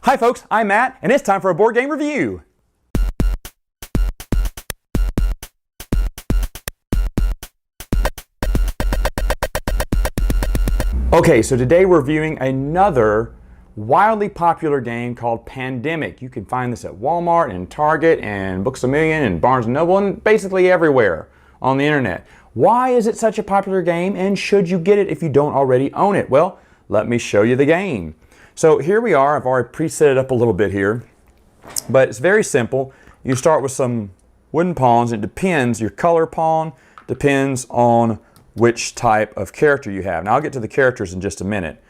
Hi folks, I'm Matt, and it's time for a board game review. Okay, so today we're reviewing another wildly popular game called Pandemic. You can find this at Walmart and Target and Books A Million and Barnes & Noble and basically everywhere on the internet. Why is it such a popular game, and should you get it if you don't already own it? Well, let me show you the game. So here we are. I've already preset it up a little bit here, but it's very simple. You start with some wooden pawns. It depends. Your color pawn depends on which type of character you have. Now I'll get to the characters in just a minute.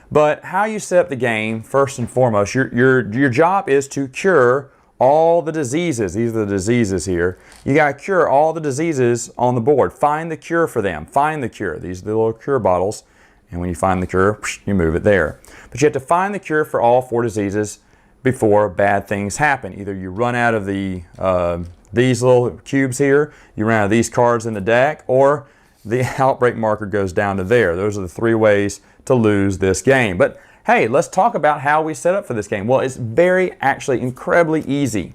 But how you set up the game, first and foremost, your job is to cure all the diseases. These are the diseases here. You got to cure all the diseases on the board. Find the cure for them. Find the cure. These are the little cure bottles. And when you find the cure, you move it there. But you have to find the cure for all 4 diseases before bad things happen. Either you run out of these little cubes here, you run out of these cards in the deck, or the outbreak marker goes down to there. Those are the 3 ways to lose this game. But hey, let's talk about how we set up for this game. Well, it's actually incredibly easy.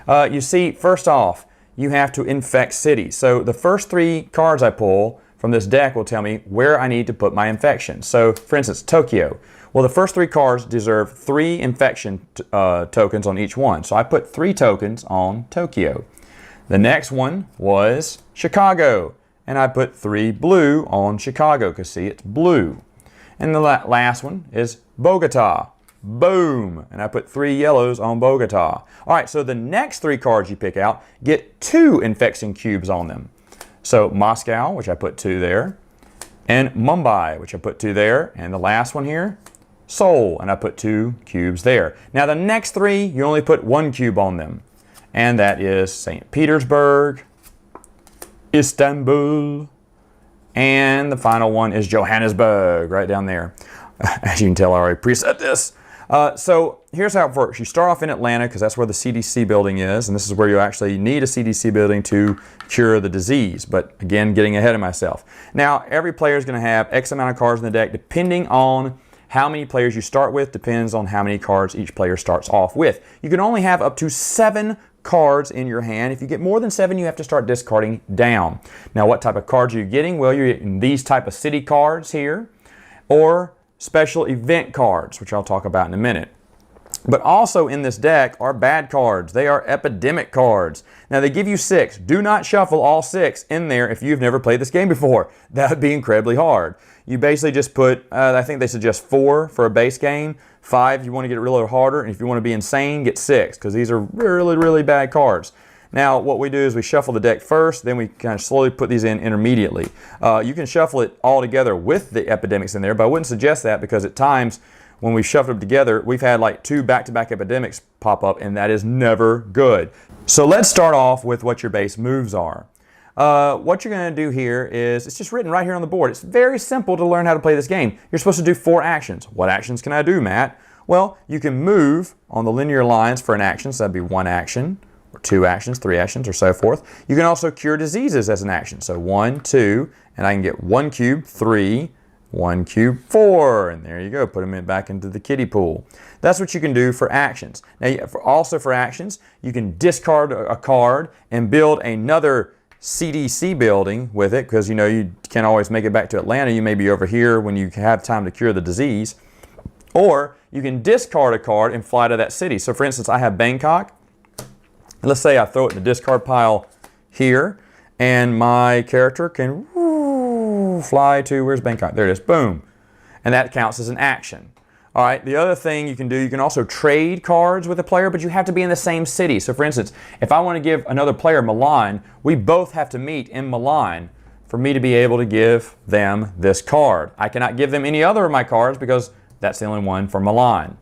You see, first off, you have to infect cities. So the first 3 cards I pull from this deck will tell me where I need to put my infection. So for instance, Tokyo. Well, the first 3 cards deserve 3 infection tokens on each one. So I put 3 tokens on Tokyo. The next one was Chicago, and I put 3 blue on Chicago because see, it's blue. And the last one is Bogota. Boom! And I put 3 yellows on Bogota. All right, so the next 3 cards you pick out get 2 infection cubes on them. So Moscow, which I put 2 there, and Mumbai, which I put 2 there, and the last one here, Seoul, and I put 2 cubes there. Now the next 3, you only put 1 cube on them, and that is St. Petersburg, Istanbul, and the final one is Johannesburg, right down there. As you can tell, I already preset this. So here's how it works. You start off in Atlanta because that's where the CDC building is, and this is where you actually need a CDC building to cure the disease. But again, getting ahead of myself. Now, every player is going to have X amount of cards in the deck. Depending on how many players you start with, depends on how many cards each player starts off with. You can only have up to 7 cards in your hand. If you get more than 7, you have to start discarding down. Now, what type of cards are you getting? Well, you're getting these type of city cards here, or special event cards, which I'll talk about in a minute. But also in this deck are bad cards. They are epidemic cards. Now they give you 6. Do not shuffle all 6 in there if you've never played this game before. That would be incredibly hard. You basically just put, I think they suggest 4 for a base game. 5 you want to get it a little harder, and if you want to be insane, get 6, because these are really, really bad cards. Now, what we do is we shuffle the deck first, then we kind of slowly put these in intermediately. You can shuffle it all together with the epidemics in there, but I wouldn't suggest that because at times when we shuffle them together, we've had like 2 back-to-back epidemics pop up, and that is never good. So let's start off with what your base moves are. What you're going to do here is, it's just written right here on the board. It's very simple to learn how to play this game. You're supposed to do 4 actions. What actions can I do, Matt? Well, you can move on the linear lines for an action, so that'd be 1 action, or 2 actions, 3 actions, or so forth. You can also cure diseases as an action. So 1, 2, and I can get 1 cube, 3, 1 cube, 4, and there you go. Put them back into the kiddie pool. That's what you can do for actions. Now, also for actions, you can discard a card and build another CDC building with it, because you know you can't always make it back to Atlanta. You may be over here when you have time to cure the disease. Or you can discard a card and fly to that city. So for instance, I have Bangkok. Let's say I throw it in the discard pile here, and my character can fly to, where's Bangkok? There it is, boom. And that counts as an action. All right, the other thing you can do, you can also trade cards with a player, but you have to be in the same city. So for instance, if I want to give another player Milan, we both have to meet in Milan for me to be able to give them this card. I cannot give them any other of my cards because that's the only one for Milan.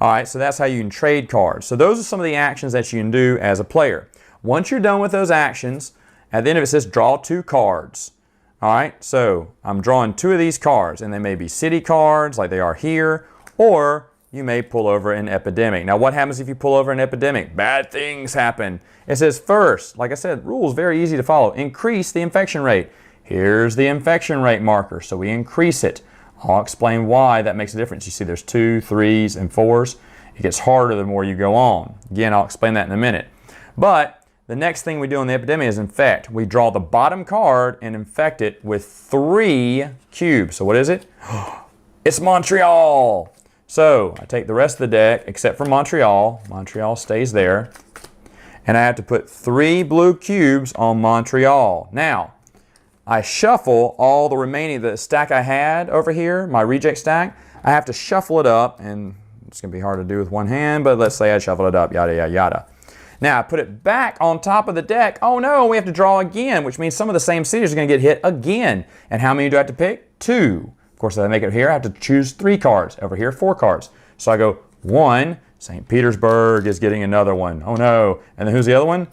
All right, so that's how you can trade cards. So those are some of the actions that you can do as a player. Once you're done with those actions, at the end of it says draw 2 cards. All right, so I'm drawing 2 of these cards, and they may be city cards like they are here, or you may pull over an epidemic. Now, what happens if you pull over an epidemic? Bad things happen. It says first, like I said, rules very easy to follow. Increase the infection rate. Here's the infection rate marker, so we increase it. I'll explain why that makes a difference. You see there's 2, 3s, and 4s. It gets harder the more you go on. Again, I'll explain that in a minute. But the next thing we do in the epidemic is infect. We draw the bottom card and infect it with 3 cubes. So what is it? It's Montreal. So I take the rest of the deck except for Montreal. Montreal stays there. And I have to put 3 blue cubes on Montreal. Now, I shuffle all the remaining, the stack I had over here, my reject stack. I have to shuffle it up, and it's going to be hard to do with one hand, but let's say I shuffle it up, yada, yada, yada. Now, I put it back on top of the deck. Oh no, we have to draw again, which means some of the same cities are going to get hit again. And how many do I have to pick? 2. Of course, if I make it here, I have to choose 3 cards. Over here, 4 cards. So I go 1, St. Petersburg is getting another one. Oh no. And then who's the other one?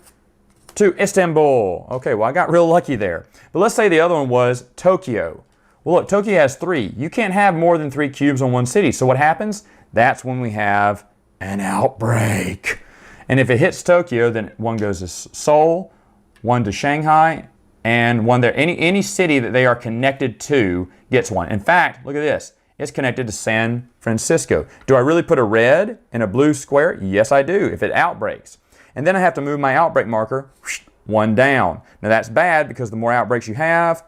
2, Istanbul. Okay, well, I got real lucky there. But let's say the other one was Tokyo. Well, look, Tokyo has 3. You can't have more than 3 cubes on one city. So what happens? That's when we have an outbreak. And if it hits Tokyo, then 1 goes to Seoul, 1 to Shanghai, and 1 there. Any city that they are connected to gets 1. In fact, look at this. It's connected to San Francisco. Do I really put a red in a blue square? Yes, I do, if it outbreaks. And then I have to move my outbreak marker 1 down. Now that's bad because the more outbreaks you have,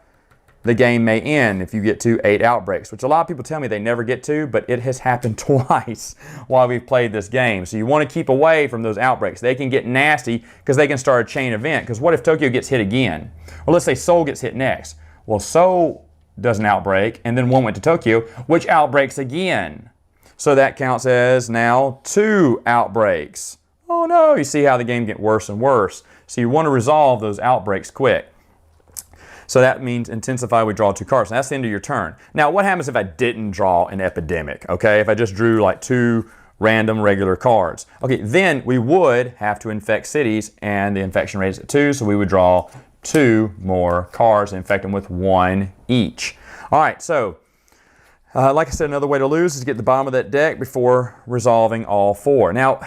the game may end if you get to 8 outbreaks, which a lot of people tell me they never get to, but it has happened twice while we've played this game. So you want to keep away from those outbreaks. They can get nasty because they can start a chain event. Because what if Tokyo gets hit again? Or let's say Seoul gets hit next. Well, Seoul does an outbreak, and then 1 went to Tokyo, which outbreaks again. So that counts as now 2 outbreaks. Oh no, you see how the game gets worse and worse. So you want to resolve those outbreaks quick. So that means intensify, we draw 2 cards. And that's the end of your turn. Now, what happens if I didn't draw an epidemic? Okay, if I just drew like 2 random regular cards. Okay, then we would have to infect cities, and the infection rate is at 2, so we would draw 2 more cards and infect them with 1 each. All right, so like I said, another way to lose is to get the bottom of that deck before resolving all 4. Now,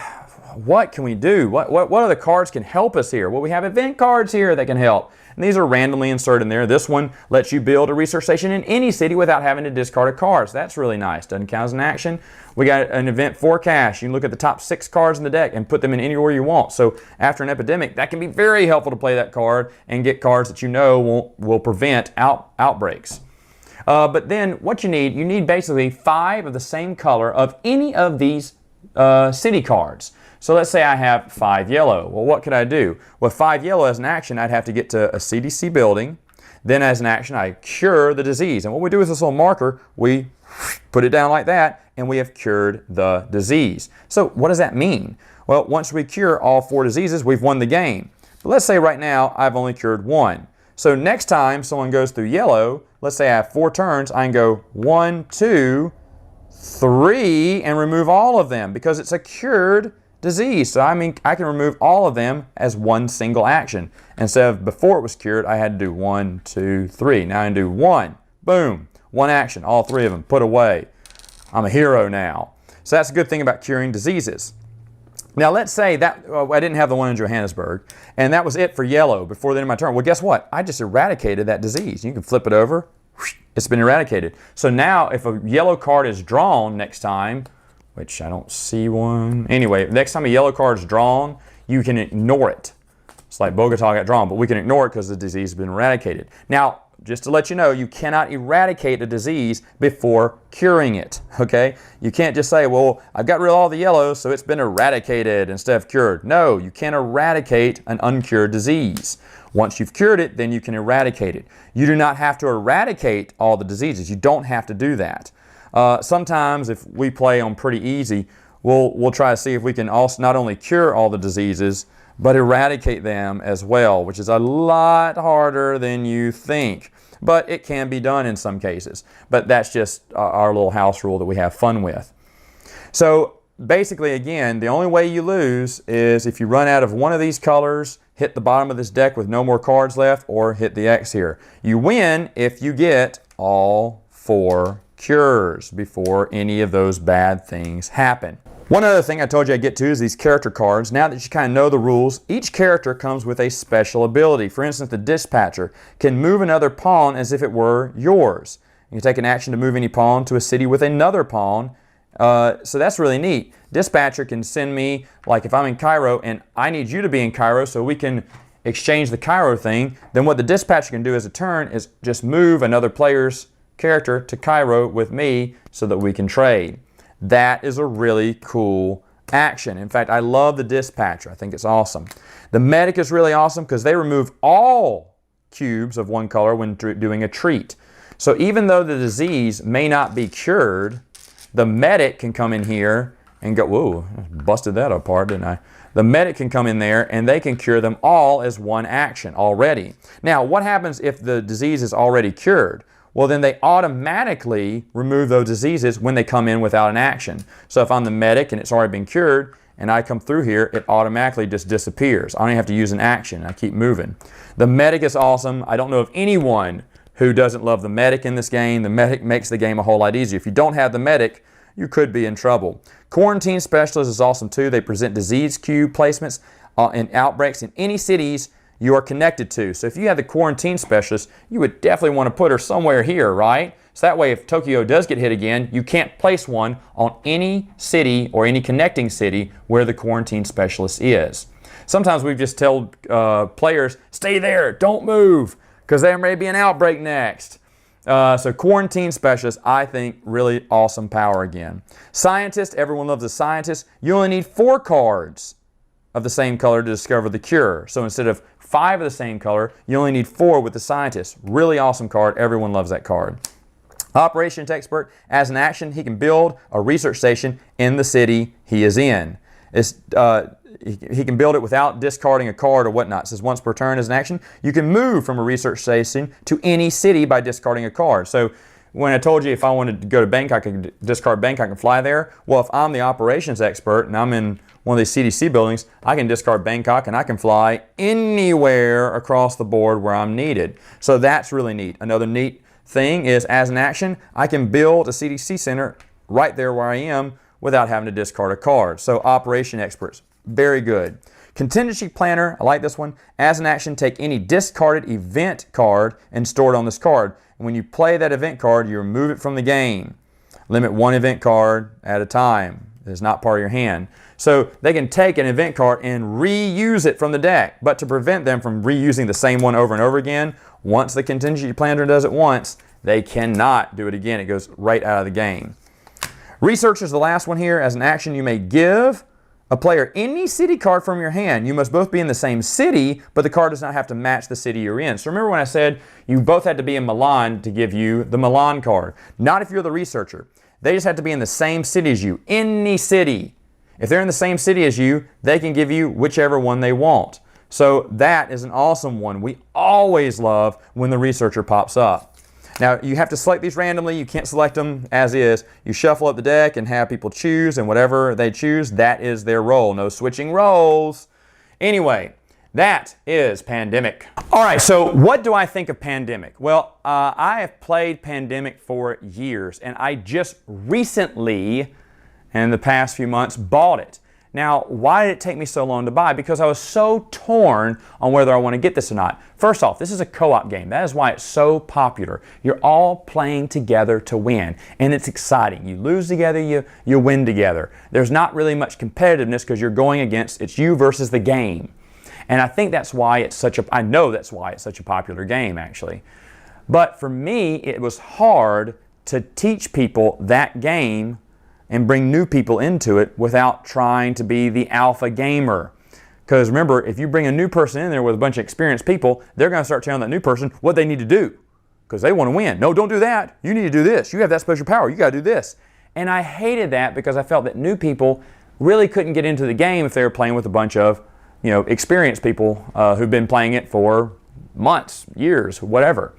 what can we do? What other cards can help us here? Well, we have event cards here that can help. And these are randomly inserted in there. This one lets you build a research station in any city without having to discard a card. So that's really nice. Doesn't count as an action. We got an event forecast. You can look at the top 6 cards in the deck and put them in any order you want. So after an epidemic, that can be very helpful to play that card and get cards that you know will prevent outbreaks. But then what you need basically 5 of the same color of any of these city cards. So let's say I have 5 yellow. Well, what could I do? With 5 yellow as an action, I'd have to get to a CDC building. Then as an action, I cure the disease. And what we do with this little marker, we put it down like that, and we have cured the disease. So what does that mean? Well, once we cure all 4 diseases, we've won the game. But let's say right now, I've only cured 1. So next time someone goes through yellow, let's say I have 4 turns, I can go 1, 2, 3, and remove all of them because it's a cured disease. So I mean, I can remove all of them as 1 single action. Instead of before it was cured, I had to do 1, 2, 3. Now I can do 1, boom, 1 action, all 3 of them, put away. I'm a hero now. So that's a good thing about curing diseases. Now let's say that I didn't have the one in Johannesburg, and that was it for yellow before the end of my turn. Well, guess what? I just eradicated that disease. You can flip it over. It's been eradicated. So now if a yellow card is drawn next time, which I don't see one. Anyway, next time a yellow card is drawn, you can ignore it. It's like Bogota got drawn, but we can ignore it because the disease has been eradicated. Now, just to let you know, you cannot eradicate a disease before curing it, okay? You can't just say, well, I've got rid of all the yellows, so it's been eradicated instead of cured. No, you can't eradicate an uncured disease. Once you've cured it, then you can eradicate it. You do not have to eradicate all the diseases. You don't have to do that. Sometimes if we play on pretty easy, we'll try to see if we can also not only cure all the diseases, but eradicate them as well, which is a lot harder than you think. But it can be done in some cases. But that's just our little house rule that we have fun with. So basically, again, the only way you lose is if you run out of one of these colors, hit the bottom of this deck with no more cards left, or hit the X here. You win if you get all 4 cures before any of those bad things happen. One other thing I told you I'd get to is these character cards. Now that you kind of know the rules, each character comes with a special ability. For instance, the dispatcher can move another pawn as if it were yours. You can take an action to move any pawn to a city with another pawn. So that's really neat. dispatcher can send me, like if I'm in Cairo and I need you to be in Cairo so we can exchange the Cairo thing, then what the dispatcher can do as a turn is just move another player's character to Cairo with me so that we can trade. That is a really cool action. In fact, I love the dispatcher. I think it's awesome. The medic is really awesome because they remove all cubes of one color when doing a treat. So even though the disease may not be cured, the medic can come in here and go, whoa, busted that apart, didn't I? The medic can come in there and they can cure them all as one action already. Now, what happens if the disease is already cured? Well, then they automatically remove those diseases when they come in without an action. So if I'm the medic and it's already been cured and I come through here, it automatically just disappears. I don't even have to use an action. I keep moving. The medic is awesome. I don't know of anyone who doesn't love the medic in this game. The medic makes the game a whole lot easier. If you don't have the medic, you could be in trouble. Quarantine Specialist is awesome too. They present disease cube placements and outbreaks in any cities you are connected to. So if you have the Quarantine Specialist, you would definitely want to put her somewhere here, right? So that way if Tokyo does get hit again, you can't place one on any city or any connecting city where the Quarantine Specialist is. Sometimes we just tell players, stay there, don't move, because there may be an outbreak next. So Quarantine Specialist, I think, really awesome power again. Scientist, everyone loves a scientist. You only need 4 cards of the same color to discover the cure. So instead of 5 of the same color, you only need 4 with the scientist. Really awesome card. Everyone loves that card. Operations Expert, as an action, he can build a research station in the city he is in. He can build it without discarding a card or whatnot. It says once per turn as an action, you can move from a research station to any city by discarding a card. So when I told you if I wanted to go to Bangkok, I could discard Bangkok and fly there. Well, if I'm the operations expert and I'm in one of these CDC buildings, I can discard Bangkok and I can fly anywhere across the board where I'm needed. So that's really neat. Another neat thing is, as an action, I can build a CDC center right there where I am without having to discard a card. So operation experts, very good. Contingency Planner, I like this one. As an action, take any discarded event card and store it on this card. And when you play that event card, you remove it from the game. Limit 1 event card at a time. It's not part of your hand. So they can take an event card and reuse it from the deck. But to prevent them from reusing the same one over and over again, once the Contingency Planner does it once, they cannot do it again. It goes right out of the game. Research is the last one here. As an action, you may give a player any city card from your hand. You must both be in the same city, but the card does not have to match the city you're in. So remember when I said you both had to be in Milan to give you the Milan card. Not if you're the researcher. They just have to be in the same city as you. Any city. If they're in the same city as you, they can give you whichever one they want. So that is an awesome one. We always love when the researcher pops up. Now, you have to select these randomly. You can't select them as is. You shuffle up the deck and have people choose, and whatever they choose, that is their role. No switching roles. Anyway, that is Pandemic. All right, so what do I think of Pandemic? Well, I have played Pandemic for years, and I just recently, in the past few months, bought it. Now, why did it take me so long to buy? Because I was so torn on whether I want to get this or not. First off, this is a co-op game. That is why it's so popular. You're all playing together to win, and it's exciting. You lose together, you win together. There's not really much competitiveness because you're going against, it's you versus the game. And I think that's why it's such a, I know that's why it's such a popular game, actually. But for me, it was hard to teach people that game and bring new people into it without trying to be the alpha gamer. Because remember, if you bring a new person in there with a bunch of experienced people, they're going to start telling that new person what they need to do because they want to win. No, don't do that. You need to do this. You have that special power. You got to do this. And I hated that because I felt that new people really couldn't get into the game if they were playing with a bunch of, experienced people who've been playing it for months, years, whatever.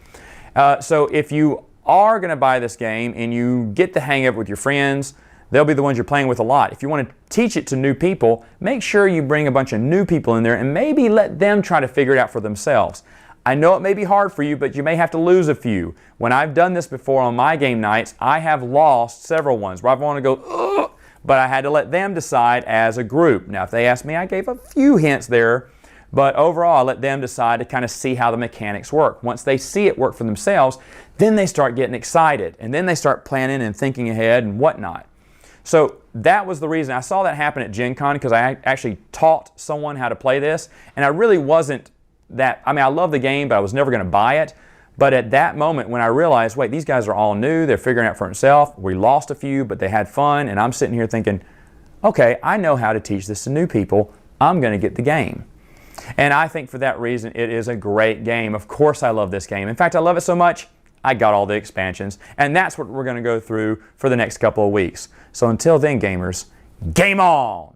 So if you are going to buy this game and you get the hang of it with your friends, they'll be the ones you're playing with a lot. If you want to teach it to new people, make sure you bring a bunch of new people in there and maybe let them try to figure it out for themselves. I know it may be hard for you, but you may have to lose a few. When I've done this before on my game nights, I have lost several ones where I want to go, ugh, but I had to let them decide as a group. Now, if they asked me, I gave a few hints there, but overall, I let them decide to kind of see how the mechanics work. Once they see it work for themselves, then they start getting excited, and then they start planning and thinking ahead and whatnot. So that was the reason. I saw that happen at Gen Con because I actually taught someone how to play this, and I really wasn't that, I mean, I love the game, but I was never going to buy it. But at that moment when I realized, wait, these guys are all new, they're figuring it out for themselves, we lost a few, but they had fun, and I'm sitting here thinking, okay, I know how to teach this to new people, I'm going to get the game. And I think for that reason, it is a great game. Of course I love this game. In fact, I love it so much, I got all the expansions, and that's what we're going to go through for the next couple of weeks. So until then, gamers, game on!